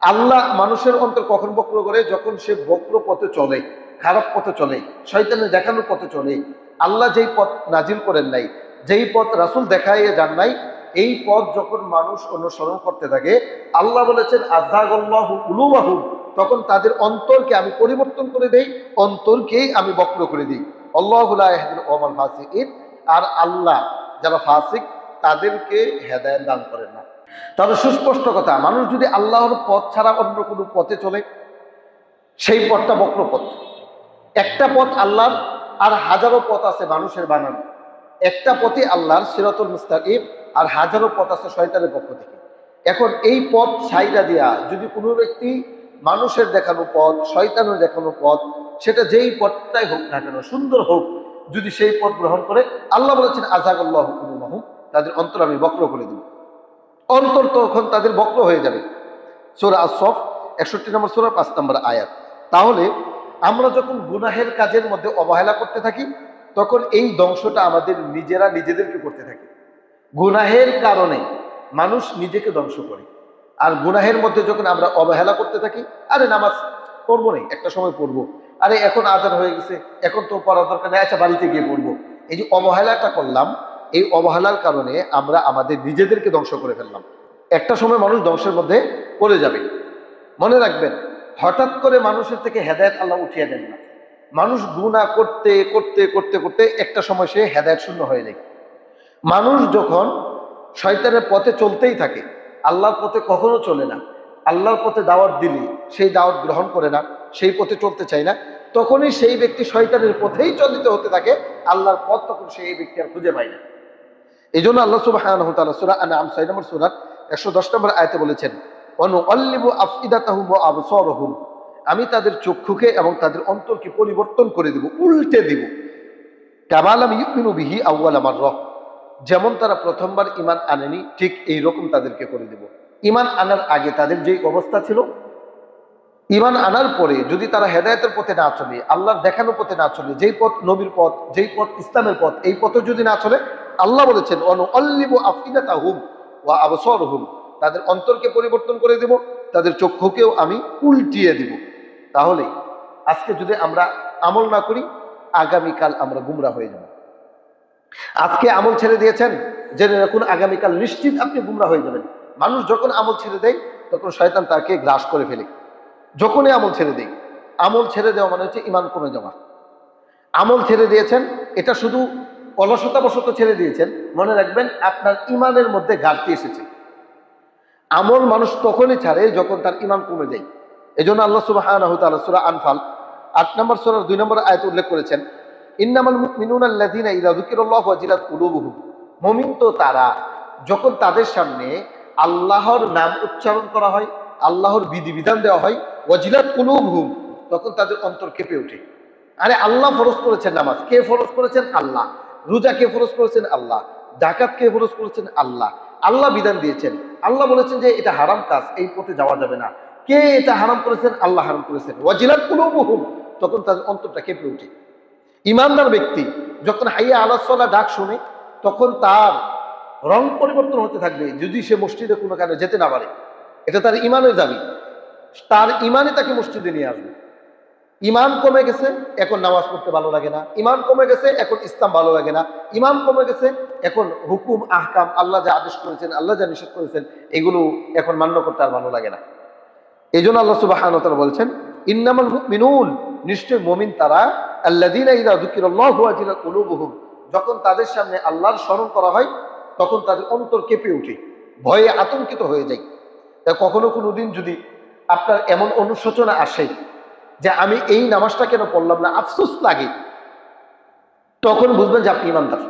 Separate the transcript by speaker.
Speaker 1: আল্লাহ মানুষের অন্তর কখন বক্র করে? যখন সে বক্র পথে চলে, খারাপ পথে চলে, শয়তানের দেখানোর পথে চলে। আল্লাহ যেই পথ নাজিল করেন নাই, যেই পথ রাসূল দেখাইয়ে যান নাই, এই পথ যখন মানুষ অনুসরণ করতে থাকে, আল্লাহ বলেছেন আযাগাল্লাহু কুলুবাহুম, তখন তাদের অন্তরকে আমি পরিবর্তন করে দেই, অন্তরকেই আমি বক্র করে দিই। আল্লাহু লা ইয়াহদিল কওমাল ফাসিকিন, আর আল্লাহ যারা ফাসিক তাদেরকে হেদায়েত দান করেন না। তাহলে সুস্পষ্ট কথা, মানুষ যদি আল্লাহর পথ ছাড়া অন্য কোনো পথে চলে, সেই পথটা বক্র পথ। একটা পথ আল্লাহর, আর হাজারো পথ আছে মানুষের বানানো। একটা পথই আল্লাহর সিরাতুল মুস্তাকিম, আর হাজারো পথ আছে শয়তানের পক্ষ থেকে। এখন এই পথ ছাইরা দিয়া যদি কোনো ব্যক্তি মানুষের দেখানো পথ, শয়তানের দেখানো পথ, সেটা যেই পথটাই হোক না কেন, সুন্দর হোক, যদি সেই পথ গ্রহণ করে, আল্লাহ বলেছেন আযাগাল্লাহু কুলুবাহুম, তাদের অন্তর আমি বক্র করে দিব। অন্তর তখন তাদের বক্র হয়ে যাবে। সূরা আস-সফ 61 নম্বর সূরা 5 নম্বর আয়াত। তাহলে আমরা যখন গুনাহের কাজের মধ্যে অবহেলা করতে থাকি, তখন এই ধ্বংসটা আমাদের নিজেদেরকে করতে থাকি। গুনাহের কারণে মানুষ নিজেকে ধ্বংস করে। আর গুনাহের মধ্যে যখন আমরা অবহেলা করতে থাকি, আরে নামাজ পড়বো না, একটা সময় পড়বো, আরে এখন আজান হয়ে গেছে, এখন তো পড়ার দরকার নেই, আচ্ছা বাড়িতে গিয়ে পড়বো। এই যে অবহেলাটা করলাম, এই অবহেলার কারণে আমরা আমাদের নিজেদেরকে ধ্বংস করে ফেললাম। একটা সময় মানুষ ধ্বংসের মধ্যে পড়ে যাবে। মনে রাখবেন, হঠাৎ করে মানুষের থেকে হেদায়েত আল্লাহ উঠিয়ে দেন না। মানুষ গুনাহ করতে করতে করতে করতে একটা সময় সে হেদায়েত শূন্য হয়ে যায়। মানুষ যখন শয়তানের পথে চলতেই থাকে, আল্লাহর পথে কখনো চলে না, আল্লাহর পথে দাওয়াত দিলে সেই দাওয়াত গ্রহণ করে না, সেই পথে চলতে চায় না, তখনই সেই ব্যক্তি শয়তানের পথেই চলিত হতে থাকে। আল্লাহর পথ তখন সেই ব্যক্তি আর খুঁজে পায় না। এই জন্য আল্লাহ সুবহানাহু ওয়া তাআলা সূরা আনআম 6 নম্বর সূরার 110 নম্বর আয়াতে বলেছেন, ওয়ানুআল্লিবু আফইদাতাহুম ওয়া আবসারহুম, আমি তাদের চক্ষুকে এবং তাদের অন্তরকে পরিবর্তন করে দেব, উল্টে দেব। কামা লাম ইউমিনু বিহি আউয়ালা মাররা, যেমন তারা প্রথমবার ঈমান আনেনি, ঠিক এই রকম তাদেরকে করে দেব। ঈমান আনার আগে তাদের যেই অবস্থা ছিল, ঈমান আনার পরে যদি তারা হেদায়েতের পথে না চলে, আল্লাহর দেখানো পথে না চলে, যেই পথ নবীর পথ, যেই পথ ইসলামের পথ, এই পথে যদি না চলে, আল্লাহ বলেছেন ওয়ানুআল্লিবু আফইদাতাহুম ওয়া আবসারহুম, তাদের অন্তরকে পরিবর্তন করে দেব, তাদের চক্ষুকেও আমি উল্টিয়ে দিব। তাহলে আজকে যদি আমরা আমল না করি, আগামীকাল আমরা গুমরা হয়ে যাব। আজকে আমল ছেড়ে দিয়েছেন, জেনে রাখুন আগামীকাল নিশ্চিত আপনি গুমরা হয়ে যাবেন। মানুষ যখন আমল ছেড়ে দেয়, তখন শয়তান তাকে গ্রাস করে ফেলে। যখনই আমল ছেড়ে দেয়, আমল ছেড়ে দেওয়া মানে হচ্ছে ঈমান কমে যাওয়া। আমল ছেড়ে দিয়েছেন, এটা শুধু অলসতাবশত ছেড়ে দিয়েছেন, মনে রাখবেন আপনার ঈমানের মধ্যে ঘাটতি এসেছে। আমল মানুষ তখনই ছাড়ে যখন তার ঈমান কমে যায়। এজন্য আল্লাহ সুবহানাহু ওয়া তাআলা সূরা আনফাল 8 নম্বর সূরার 2 নম্বর আয়াতে উল্লেখ করেছেন, ইন্নামাল মুমিনুনা আল্লাযীনা ইযা যুকিরাল্লাহু ওয়াজিলাত কুলুবুহুম, মুমিন তো তারা যখন তাদের সামনে আল্লাহর নাম উচ্চারণ করা হয়, আল্লাহর বিধিবিধান দেওয়া হয়, ওয়াজিলাত কুলুবুহুম, তখন তাদের অন্তর কেঁপে ওঠে। আরে আল্লাহ ফরজ করেছেন নামাজ, কে ফরজ করেছেন? আল্লাহ। রোজা কে ফরজ করেছেন? আল্লাহ। যাকাত কে ফরজ করেছেন? আল্লাহ। আল্লাহ বিধান দিয়েছেন, আল্লাহ বলেছেন যে এটা হারাম কাজ, এই পথে যাওয়া যাবে না। কে এটা হারাম করেছেন? আল্লাহ হারাম করেছেন। ওয়াজিলাত কুলুবুহুম, তখন তাদের অন্তরটা কেঁপে ওঠে। ইমানদার ব্যক্তি যখন হাইয়া আলাস সালাহ ডাক শুনে, তখন তার রং পরিবর্তন হতে থাকবে। যদি সে মসজিদে কোনো কারণে যেতে না পারে, এটা তার ইমানের দাবি, তার ইমানই তাকে মসজিদে নিয়ে আসবে। ইমান কমে গেছে, এখন নামাজ পড়তে ভালো লাগে না। ইমান কমে গেছে, এখন ইসলাম ভালো লাগে না। ইমান কমে গেছে, এখন হুকুম আহকাম, আল্লাহ যা আদেশ করেছেন, আল্লাহ যা নিষেধ করেছেন, এগুলো এখন মান্য করতে আর ভালো লাগে না। এই জন্য আল্লাহ সুবহানাহু ওয়া তাআলা বলছেন, ইন্নামাল মুমিনুন, নিশ্চয় মুমিন তারা, আল্লাযীনা ইযা যুকিরাল্লাহু ওয়াজিলাত কুলুবুহুম, যখন তাদের সামনে আল্লাহর স্মরণ করা হয়, তখন তাদের অন্তর কেঁপে ওঠে, ভয়ে আতঙ্কিত হয়ে যায়। তা কখনো কোনো দিন যদি আপনার এমন অনুশোচনা আসে যে আমি এই নামাজটা কেন পড়লাম না, আফসোস লাগে, তখন বুঝবেন যে আপনি ইমানদার।